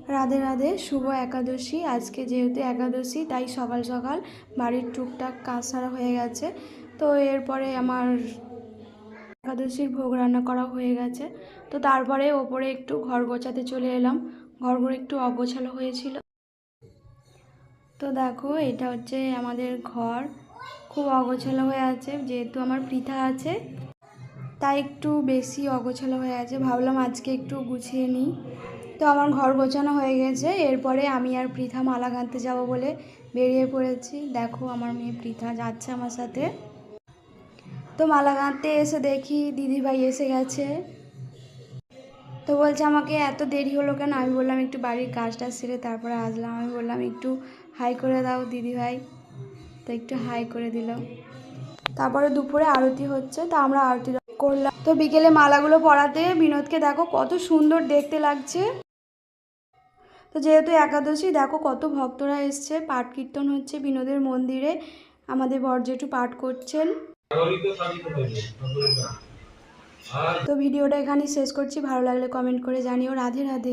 রাধে রাধে, শুভ একাদশী। আজকে যেহেতু একাদশী তাই সকাল সকাল বাড়ির টুকটাক কাজ সারা হয়ে গেছে। তো এরপরে আমার একাদশীর ভোগ রান্না করা হয়ে গেছে। তো তারপরে ওপরে একটু ঘর গোছাতে চলে এলাম। ঘরগুলো একটু অগোছালো হয়েছিল। তো দেখো, এটা হচ্ছে আমাদের ঘর, খুব অগোছালো হয়ে আছে। যেহেতু আমার পৃথা আছে তাই একটু বেশি অগোছালো হয়ে আছে। ভাবলাম আজকে একটু গুছিয়ে নিই। তো আমার ঘর গোছানো হয়ে গেছে। এরপরে আমি আর পৃথা মালা গাঁথতে যাব বলে বেরিয়ে পড়েছি। দেখো, আমার মেয়ে পৃথা যাচ্ছে আমার সাথে। তো মালা গাঁথতে এসে দেখি দিদিভাই এসে গেছে। তো বলছে আমাকে এত দেরি হলো কেন? আমি বললাম একটু বাড়ির কাজটা সেরে তারপরে আসলাম। আমি বললাম একটু হাই করে দাও দিদিভাই। তো একটু হাই করে দিল। তারপরে দুপুরে আরতি হচ্ছে, তা আমরা আরতি করলাম। তো বিকেলে মালাগুলো পরাতে বিনোদকে দেখো কত সুন্দর দেখতে লাগছে। তো যেহেতু একাদশী, দেখো কত ভক্তরা এসছে, পাঠ কীর্তন হচ্ছে বিনোদের মন্দিরে। আমাদের বরজেঠু পাঠ করছেন। তো ভিডিওটা এখানেই শেষ করছি। ভালো লাগলে কমেন্ট করে জানিও। রাধে রাধে।